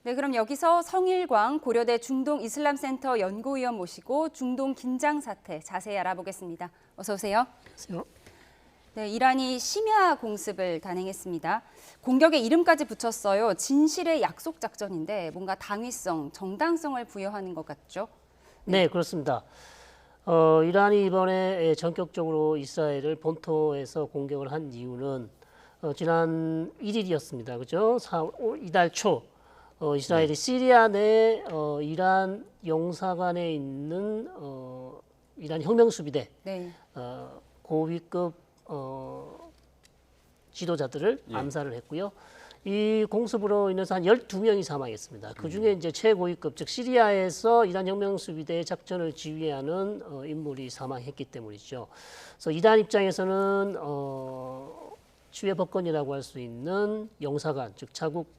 네, 그럼 여기서 성일광 고려대 중동이슬람센터 연구위원 모시고 중동 긴장 사태 자세히 알아보겠습니다. 어서 오세요. 안녕하세요. 네, 이란이 심야 공습을 단행했습니다. 공격에 이름까지 붙였어요. 진실의 약속 작전인데 뭔가 당위성, 정당성을 부여하는 것 같죠? 네, 그렇습니다. 이란이 이번에 전격적으로 이스라엘을 본토에서 공격을 한 이유는 지난 1일이었습니다. 그죠? 이달 초 이스라엘이 시리아 내 이란 영사관에 있는 이란 혁명수비대 네. 고위급 지도자들을 암살을 했고요. 이 공습으로 인해서 한 12명이 사망했습니다. 그중에 이제 최고위급, 즉 시리아에서 이란 혁명수비대의 작전을 지휘하는 인물이 사망했기 때문이죠. 그래서 이란 입장에서는 치외 법권이라고 할 수 있는 영사관, 즉 자국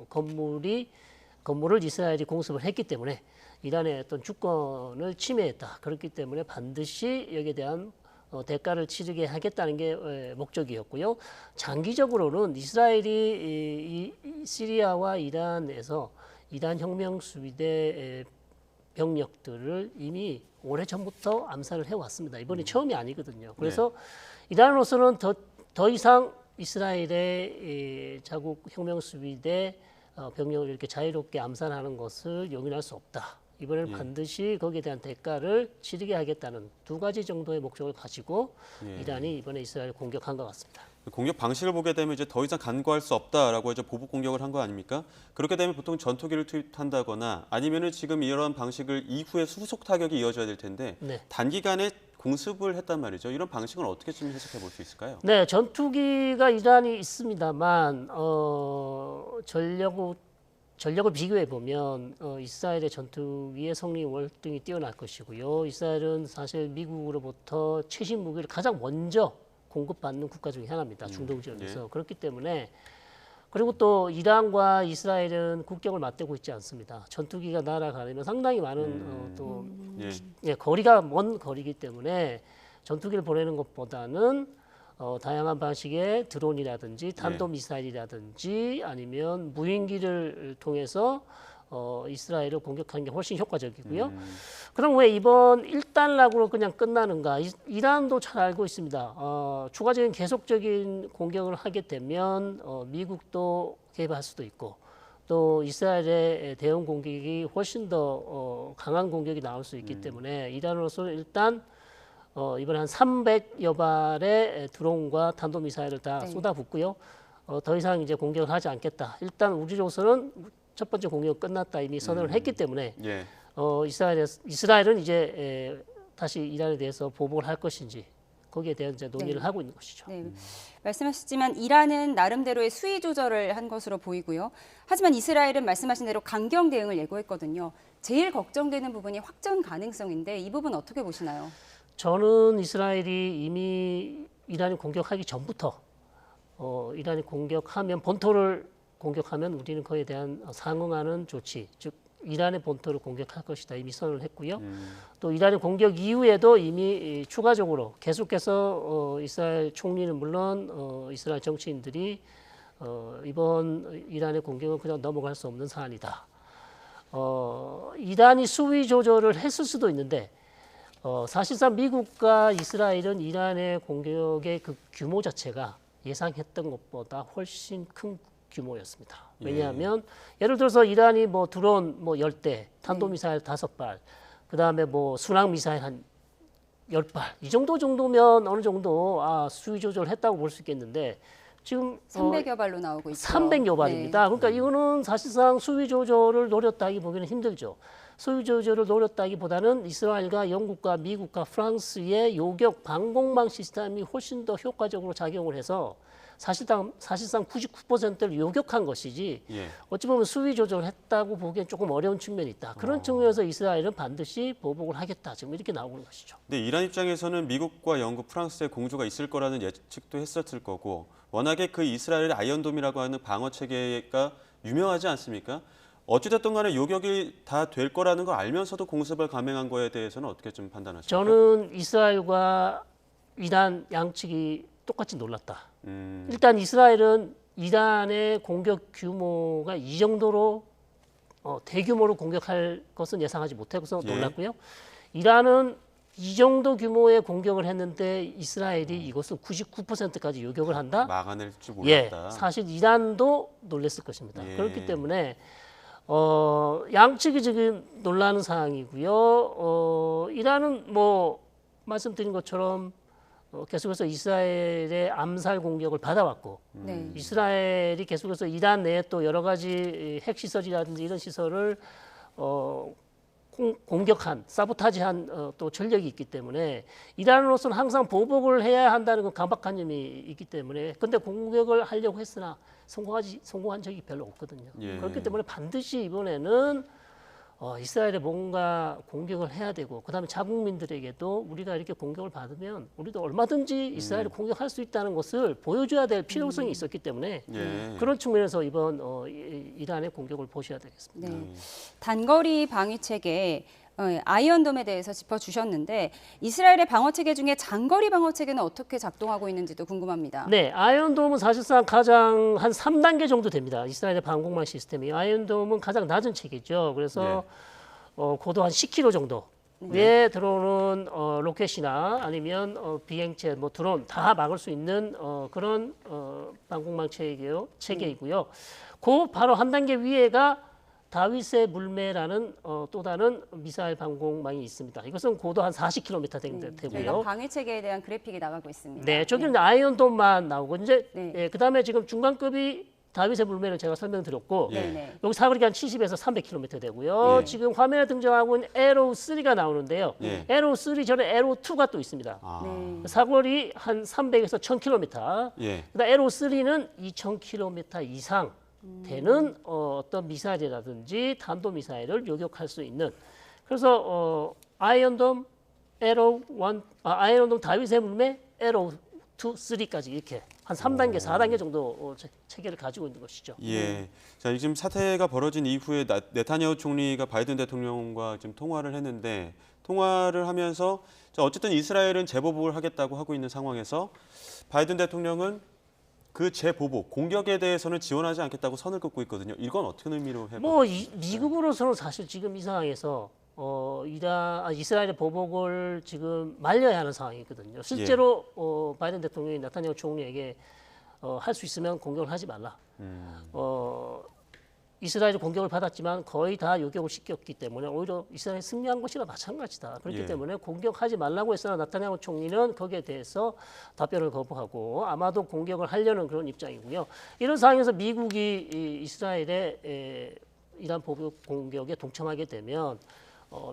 건물을 이스라엘이 공습을 했기 때문에 이란의 어떤 주권을 침해했다. 그렇기 때문에 반드시 여기에 대한 대가를 치르게 하겠다는 게 목적이었고요. 장기적으로는 이스라엘이 이 시리아와 이란에서 이란 혁명수비대 병력들을 이미 오래전부터 암살을 해왔습니다. 이번이 처음이 아니거든요. 그래서 이란으로서는 더 이상 이스라엘의 자국 혁명수비대 병력을 이렇게 자유롭게 암살하는 것을 용인할 수 없다. 이번에는 반드시 거기에 대한 대가를 치르게 하겠다는 두 가지 정도의 목적을 가지고 이란이 이번에 이스라엘을 공격한 것 같습니다. 공격 방식을 보게 되면 이제 더 이상 간과할 수 없다라고 이제 보복 공격을 한 거 아닙니까? 그렇게 되면 보통 전투기를 투입한다거나 아니면은 지금 이런 방식을 이후에 후속 타격이 이어져야 될 텐데 단기간에 공습을 했단 말이죠. 이런 방식은 어떻게 좀 해석해 볼 수 있을까요? 네, 전투기가 이란이 있습니다만 전력을 비교해 보면 이스라엘의 전투기의 성능 월등히 뛰어날 것이고요. 이스라엘은 사실 미국으로부터 최신 무기를 가장 먼저 공급받는 국가 중에 하나입니다. 중동 지역에서. 그렇기 때문에 그리고 또 이란과 이스라엘은 국경을 맞대고 있지 않습니다. 전투기가 날아가려면 상당히 많은 거리가 먼 거리이기 때문에 전투기를 보내는 것보다는 다양한 방식의 드론이라든지 탄도미사일이라든지 아니면 무인기를 통해서 이스라엘을 공격하는 게 훨씬 효과적이고요. 그럼 왜 이번 1단락으로 그냥 끝나는가? 이란도 잘 알고 있습니다. 추가적인 계속적인 공격을 하게 되면 미국도 개입할 수도 있고 또 이스라엘의 대응 공격이 훨씬 더 강한 공격이 나올 수 있기 때문에 이란으로서는 일단 이번에 한 300여 발의 드론과 탄도미사일을 다 쏟아붓고요. 더 이상 이제 공격을 하지 않겠다. 일단 우리로서는 첫 번째 공격 끝났다 이미 선언을 했기 때문에 이스라엘은 이제 다시 이란에 대해서 보복을 할 것인지 거기에 대한 이제 논의를 하고 있는 것이죠. 네. 말씀하셨지만 이란은 나름대로의 수위 조절을 한 것으로 보이고요. 하지만 이스라엘은 말씀하신 대로 강경 대응을 예고했거든요. 제일 걱정되는 부분이 확전 가능성인데 이 부분 어떻게 보시나요? 저는 이스라엘이 이미 이란이 공격하기 전부터 이란이 공격하면 본토를 공격하면 우리는 그에 대한 상응하는 조치, 즉 이란의 본토를 공격할 것이다 이미 선언을 했고요. 또 이란의 공격 이후에도 이미 추가적으로 계속해서 이스라엘 총리는 물론 이스라엘 정치인들이 이번 이란의 공격은 그냥 넘어갈 수 없는 사안이다. 이란이 수위 조절을 했을 수도 있는데 사실상 미국과 이스라엘은 이란의 공격의 그 규모 자체가 예상했던 것보다 훨씬 큰 규모였습니다. 왜냐하면 예를 들어서 이란이 뭐 드론 뭐 10대, 탄도미사일 5발, 그다음에 뭐 순항미사일 한 10발 이 정도면 어느 정도 수위 조절했다고 볼 수 있겠는데 지금 300여 발로 나오고 있죠. 300여 발입니다. 그러니까 이거는 사실상 수위 조절을 노렸다기 보기는 힘들죠. 수위 조절을 노렸다기보다는 이스라엘과 영국과 미국과 프랑스의 요격 방공망 시스템이 훨씬 더 효과적으로 작용을 해서 사실상 99%를 요격한 것이지 어찌 보면 수위 조절을 했다고 보기엔 조금 어려운 측면이 있다. 그런 측면에서 이스라엘은 반드시 보복을 하겠다. 지금 이렇게 나오는 것이죠. 네, 이란 입장에서는 미국과 영국, 프랑스의 공조가 있을 거라는 예측도 했었을 거고 워낙에 그 이스라엘의 아이언돔이라고 하는 방어 체계가 유명하지 않습니까? 어찌됐든 간에 요격이 다 될 거라는 걸 알면서도 공습을 감행한 거에 대해서는 어떻게 좀 판단하십니까? 저는 이스라엘과 이란 양측이 똑같이 놀랐다. 일단 이스라엘은 이란의 공격 규모가 이 정도로 대규모로 공격할 것은 예상하지 못해서 예. 놀랐고요. 이란은 이 정도 규모의 공격을 했는데 이스라엘이 이것을 99%까지 요격을 한다? 막아낼 줄 예, 몰랐다. 사실 이란도 놀랐을 것입니다. 예. 그렇기 때문에 양측이 지금 놀라는 상황이고요. 이란은 뭐 말씀드린 것처럼 계속해서 이스라엘의 암살 공격을 받아왔고 네. 이스라엘이 계속해서 이란 내에 또 여러 가지 핵시설이라든지 이런 시설을 공격한, 사보타지한 또 전력이 있기 때문에 이란으로서는 항상 보복을 해야 한다는 건 강박관념이 있기 때문에 근데 공격을 하려고 했으나 성공한 적이 별로 없거든요. 예. 그렇기 때문에 반드시 이번에는 이스라엘에 뭔가 공격을 해야 되고 그다음에 자국민들에게도 우리가 이렇게 공격을 받으면 우리도 얼마든지 이스라엘을 공격할 수 있다는 것을 보여줘야 될 필요성이 있었기 때문에 예. 그런 측면에서 이번 이란의 공격을 보셔야 되겠습니다. 네. 단거리 방위 체계 아이언돔에 대해서 짚어주셨는데 이스라엘의 방어 체계 중에 장거리 방어 체계는 어떻게 작동하고 있는지도 궁금합니다. 네, 아이언돔은 사실상 가장 한 3단계 정도 됩니다. 이스라엘의 방공망 시스템이 아이언돔은 가장 낮은 체계죠. 그래서 고도 한 10km 정도 위에 들어오는 로켓이나 아니면 비행체, 뭐 드론 다 막을 수 있는 그런 방공망 체계이고요. 그 바로 한 단계 위에가 다윗의 물매라는 또 다른 미사일 방공망이 있습니다. 이것은 고도 한 40km 저희가 되고요. 방위 체계에 대한 그래픽이 나가고 있습니다. 네, 저기는 아이언돔만 나오고 이제 네. 그다음에 지금 중간급이 다윗의 물매를 제가 설명드렸고 예. 네. 여기 사거리가 한 70에서 300km 되고요. 예. 지금 화면에 등장하고 있는 에로 3가 나오는데요. 예. 에로 3 전에 에로 2가 또 있습니다. 아. 네. 사거리 한 300에서 1000km. 예. 그다음 에로 3는 2000km 이상 되는 어떤 미사일이라든지 탄도 미사일을 요격할 수 있는. 그래서 아이언돔 에로 1, 아이언돔 다윗의 물매 에로 2, 3까지 이렇게 한 3단계, 4단계 정도 체계를 가지고 있는 것이죠. 예. 자, 지금 사태가 벌어진 이후에 네타냐후 총리가 바이든 대통령과 지금 통화를 했는데 통화를 하면서 자, 어쨌든 이스라엘은 재보복을 하겠다고 하고 있는 상황에서 바이든 대통령은 그 재보복, 공격에 대해서는 지원하지 않겠다고 선을 긋고 있거든요. 이건 어떤 의미로 해봐요? 뭐 미국으로서는 사실 지금 이 상황에서 이스라엘의 보복을 지금 말려야 하는 상황이거든요. 실제로 바이든 대통령이 네타냐후 총리에게 할 수 있으면 공격을 하지 말라. 이스라엘이 공격을 받았지만 거의 다 요격을 시켰기 때문에 오히려 이스라엘이 승리한 것이나 마찬가지다. 그렇기 예. 때문에 때문에 공격하지 말라고 했으나 네타냐후 총리는 거기에 대해서 답변을 거부하고 아마도 공격을 하려는 그런 입장이고요. 이런 상황에서 미국이 이스라엘의 이란 보복 공격에 동참하게 되면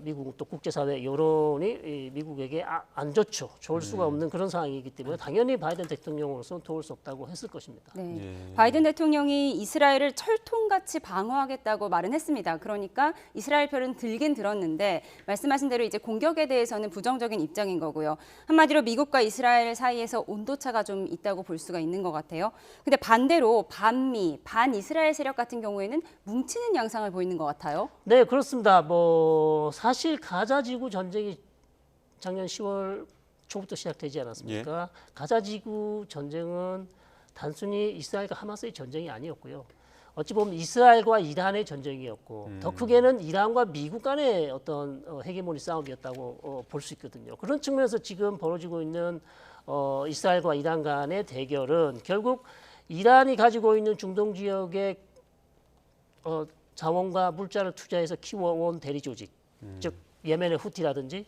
미국 또 국제사회 여론이 미국에게 안 좋죠. 좋을 수가 없는 그런 상황이기 때문에 당연히 바이든 대통령으로서는 도울 수 없다고 했을 것입니다. 네. 예. 바이든 대통령이 이스라엘을 철통같이 방어하겠다고 말은 했습니다. 그러니까 이스라엘 편은 들긴 들었는데 말씀하신 대로 이제 공격에 대해서는 부정적인 입장인 거고요. 한마디로 미국과 이스라엘 사이에서 온도차가 좀 있다고 볼 수가 있는 것 같아요. 근데 반대로 반미, 반이스라엘 세력 같은 경우에는 뭉치는 양상을 보이는 것 같아요. 네, 그렇습니다. 뭐 사실 가자 지구 전쟁이 작년 10월 초부터 시작되지 않았습니까? 가자 지구 전쟁은 단순히 이스라엘과 하마스의 전쟁이 아니었고요. 어찌 보면 이스라엘과 이란의 전쟁이었고 더 크게는 이란과 미국 간의 어떤 헤게모니 싸움이었다고 볼 수 있거든요. 그런 측면에서 지금 벌어지고 있는 이스라엘과 이란 간의 대결은 결국 이란이 가지고 있는 중동 지역의 자원과 물자를 투자해서 키워온 대리 조직, 즉 예멘의 후티라든지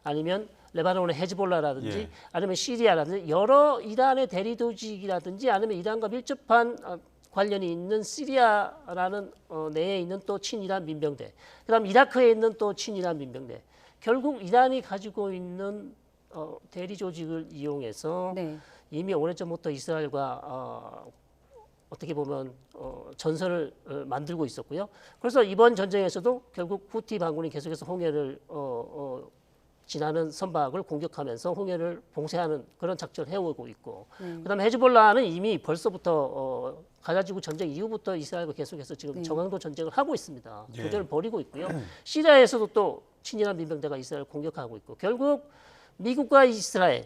아니면 레바논의 헤즈볼라라든지 예. 아니면 시리아라든지 여러 이란의 대리 조직이라든지 아니면 이란과 밀접한 관련이 있는 시리아라는 내에 있는 또 친이란 민병대, 그다음 이라크에 있는 또 친이란 민병대. 결국 이란이 가지고 있는 대리 조직을 이용해서 네. 이미 오래전부터 이스라엘과 어떻게 보면 전선을 만들고 있었고요. 그래서 이번 전쟁에서도 결국 후티 반군이 계속해서 홍해를 지나는 선박을 공격하면서 홍해를 봉쇄하는 그런 작전을 해오고 있고, 그다음에 헤즈볼라는 이미 벌써부터 가자지구 전쟁 이후부터 이스라엘과 계속해서 지금 정황도 전쟁을 하고 있습니다. 예. 교전을 벌이고 있고요. 시리아에서도 또 친이란 민병대가 이스라엘을 공격하고 있고, 결국 미국과 이스라엘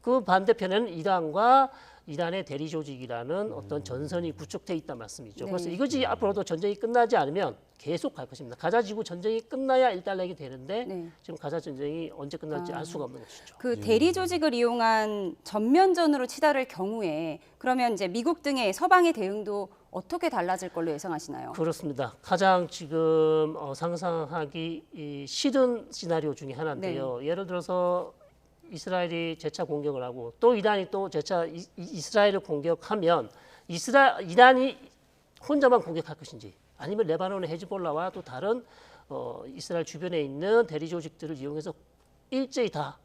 그 반대편에는 이란과 이란의 대리 조직이라는 어떤 전선이 구축돼 있단 말씀이죠. 네. 그래서 이것이 앞으로도 전쟁이 끝나지 않으면 계속 갈 것입니다. 가자 지구 전쟁이 끝나야 일단락이 되는데 네. 지금 가자 전쟁이 언제 끝날지 알 수가 없는 것이죠. 그 대리 조직을 이용한 전면전으로 치달을 경우에 그러면 이제 미국 등의 서방의 대응도 어떻게 달라질 걸로 예상하시나요? 그렇습니다. 가장 지금 상상하기 싫은 시나리오 중에 하나인데요. 예를 들어서 이스라엘이 재차 공격을 하고 또 이란이 또 재차 이스라엘을 공격하면 이란이 혼자만 공격할 것인지 아니면 레바논의 헤즈볼라와 또 다른 이스라엘 주변에 있는 대리 조직들을 이용해서 일제히 다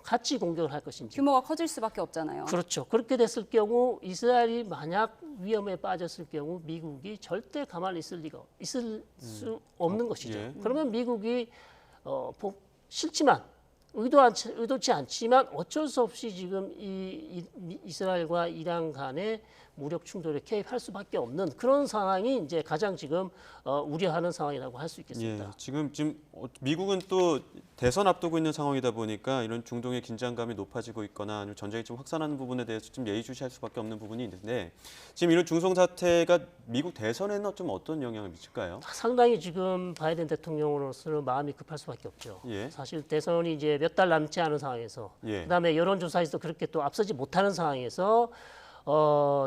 같이 공격을 할 것인지. 규모가 커질 수밖에 없잖아요. 그렇죠. 그렇게 됐을 경우 이스라엘이 만약 위험에 빠졌을 경우 미국이 절대 가만히 있을 수 없는 것이죠. 예. 그러면 미국이 싫지만 의도치 않지만 어쩔 수 없이 지금 이스라엘과 이란 간의 무력 충돌에 개입할 수밖에 없는 그런 상황이 이제 가장 지금 우려하는 상황이라고 할 수 있겠습니다. 예, 지금 미국은 또 대선 앞두고 있는 상황이다 보니까 이런 중동의 긴장감이 높아지고 있거나 아니면 전쟁이 좀 확산하는 부분에 대해서 좀 예의주시할 수밖에 없는 부분이 있는데 지금 이런 중동 사태가 미국 대선에는 좀 어떤 영향을 미칠까요? 상당히 지금 바이든 대통령으로서는 마음이 급할 수밖에 없죠. 예. 사실 대선이 이제 몇 달 남지 않은 상황에서 예. 그다음에 여론조사에서 그렇게 또 앞서지 못하는 상황에서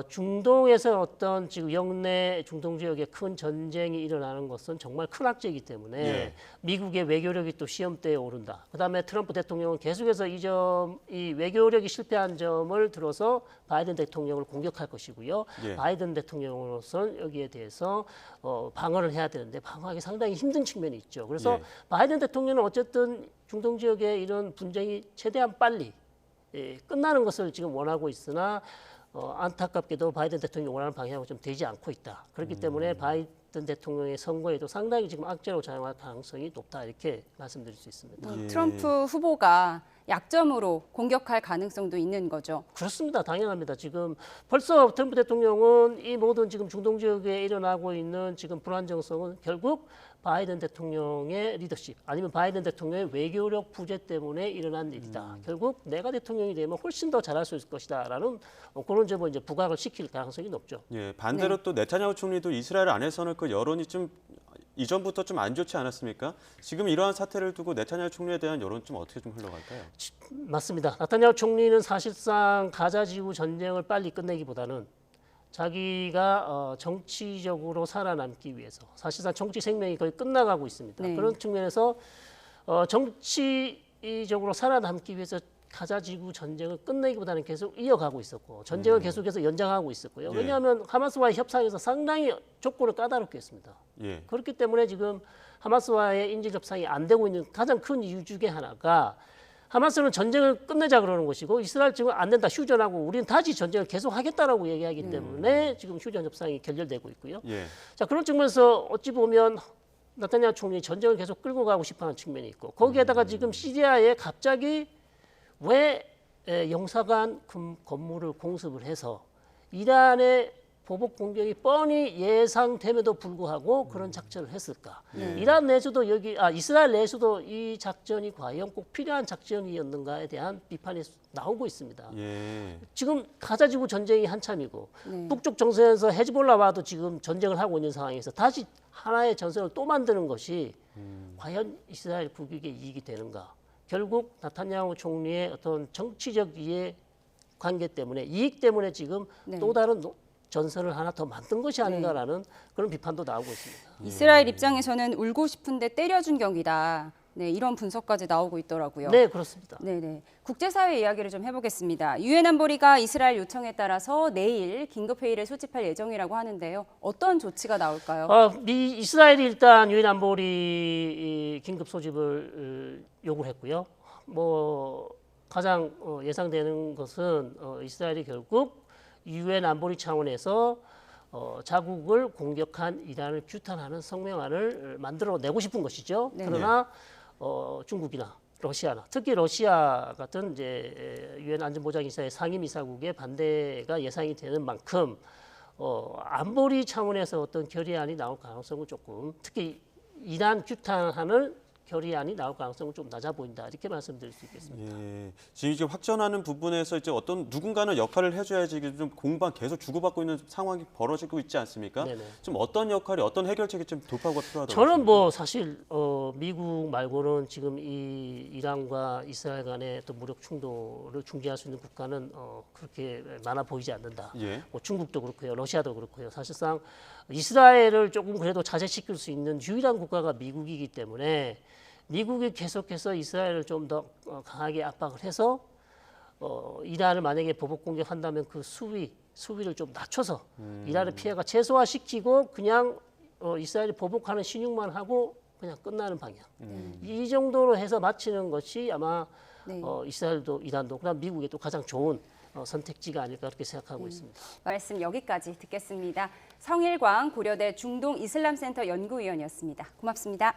중동에서 어떤 지금 영내 중동 지역에 큰 전쟁이 일어나는 것은 정말 큰 악재이기 때문에 예. 미국의 외교력이 또 시험대에 오른다. 그다음에 트럼프 대통령은 계속해서 이 외교력이 실패한 점을 들어서 바이든 대통령을 공격할 것이고요. 예. 바이든 대통령으로서는 여기에 대해서 방어를 해야 되는데 방어하기 상당히 힘든 측면이 있죠. 그래서 예. 바이든 대통령은 어쨌든 중동 지역의 이런 분쟁이 최대한 빨리 끝나는 것을 지금 원하고 있으나 안타깝게도 바이든 대통령이 원하는 방향하고 좀 되지 않고 있다. 그렇기 때문에 바이든 대통령의 선거에도 상당히 지금 악재로 작용할 가능성이 높다 이렇게 말씀드릴 수 있습니다. 예. 트럼프 후보가 약점으로 공격할 가능성도 있는 거죠. 그렇습니다. 당연합니다. 지금 벌써 트럼프 대통령은 이 모든 지금 중동 지역에 일어나고 있는 지금 불안정성은 결국 바이든 대통령의 리더십 아니면 바이든 대통령의 외교력 부재 때문에 일어난 일이다. 결국 내가 대통령이 되면 훨씬 더 잘할 수 있을 것이다라는 그런 점을 이제 부각을 시킬 가능성이 높죠. 예, 반대로 또 네타냐후 총리도 이스라엘 안에서는 그 여론이 좀 이전부터 좀 안 좋지 않았습니까? 지금 이러한 사태를 두고 네타냐후 총리에 대한 여론 좀 어떻게 좀 흘러갈까요? 맞습니다. 나타냐후 총리는 사실상 가자 지구 전쟁을 빨리 끝내기보다는 자기가 정치적으로 살아남기 위해서 사실상 정치 생명이 거의 끝나가고 있습니다. 네. 그런 측면에서 정치적으로 살아남기 위해서 가자 지구 전쟁을 끝내기보다는 계속 이어가고 있었고 전쟁을 계속해서 연장하고 있었고요. 예. 왜냐하면 하마스와의 협상에서 상당히 조건을 까다롭게 했습니다. 예. 그렇기 때문에 지금 하마스와의 인질 협상이 안 되고 있는 가장 큰 이유 중에 하나가 하마스는 전쟁을 끝내자 그러는 것이고 이스라엘 지금 안 된다 휴전하고 우리는 다시 전쟁을 계속하겠다라고 얘기하기 때문에 지금 휴전 협상이 결렬되고 있고요. 예. 자 그런 측면에서 어찌 보면 나타냐후 총리 전쟁을 계속 끌고 가고 싶어하는 측면이 있고 거기에다가 지금 시리아에 갑자기 왜 영사관 건물을 공습을 해서 이란의 보복 공격이 뻔히 예상됨에도 불구하고 그런 작전을 했을까? 이란 내에서도 이스라엘 내에서도 이 작전이 과연 꼭 필요한 작전이었는가에 대한 비판이 나오고 있습니다. 예. 지금 가자지구 전쟁이 한참이고 네. 북쪽 정세에서 헤즈볼라와도 지금 전쟁을 하고 있는 상황에서 다시 하나의 전선을 또 만드는 것이 과연 이스라엘 국익에 이익이 되는가? 결국 나타냐후 총리의 어떤 정치적 이해 관계 때문에 이익 때문에 지금 네. 또 다른 전선을 하나 더 만든 것이 아닌가라는 그런 비판도 나오고 있습니다. 이스라엘 입장에서는 울고 싶은데 때려준 격이다. 네, 이런 분석까지 나오고 있더라고요. 네, 그렇습니다. 네네. 국제사회 이야기를 좀 해보겠습니다. 유엔 안보리가 이스라엘 요청에 따라서 내일 긴급회의를 소집할 예정이라고 하는데요. 어떤 조치가 나올까요? 이스라엘이 일단 유엔 안보리 긴급 소집을 요구했고요. 뭐 가장 예상되는 것은 이스라엘이 결국 유엔 안보리 차원에서 자국을 공격한 이란을 규탄하는 성명안을 만들어내고 싶은 것이죠. 네. 그러나 중국이나 러시아나 특히 러시아 같은 이제 유엔 안전보장이사의 상임이사국의 반대가 예상이 되는 만큼 안보리 차원에서 어떤 결의안이 나올 가능성은 조금 특히 이란 규탄안을 결의안이 나올 가능성은 좀 낮아 보인다. 이렇게 말씀드릴 수 있겠습니다. 예, 지금 이제 확전하는 부분에서 이제 어떤 누군가는 역할을 해줘야지 이게 좀 공방 계속 주고받고 있는 상황이 벌어지고 있지 않습니까? 네네. 좀 어떤 역할이 어떤 해결책이 좀 도파구가 필요하다고 저는 뭐 사실 미국 말고는 지금 이 이란과 이스라엘 간의 또 무력 충돌을 중재할 수 있는 국가는 그렇게 많아 보이지 않는다. 예. 뭐 중국도 그렇고요, 러시아도 그렇고요. 사실상 이스라엘을 조금 그래도 자제시킬 수 있는 유일한 국가가 미국이기 때문에 미국이 계속해서 이스라엘을 좀 더 강하게 압박을 해서 이란을 만약에 보복 공격한다면 그 수위를 좀 낮춰서 이란의 피해가 최소화시키고 그냥 이스라엘이 보복하는 신용만 하고 그냥 끝나는 방향. 이 정도로 해서 마치는 것이 아마 네. 이스라엘도 이란도 그다음 미국에 또 가장 좋은 선택지가 아닐까 그렇게 생각하고 있습니다. 말씀 여기까지 듣겠습니다. 성일광 고려대 중동 이슬람센터 연구위원이었습니다. 고맙습니다.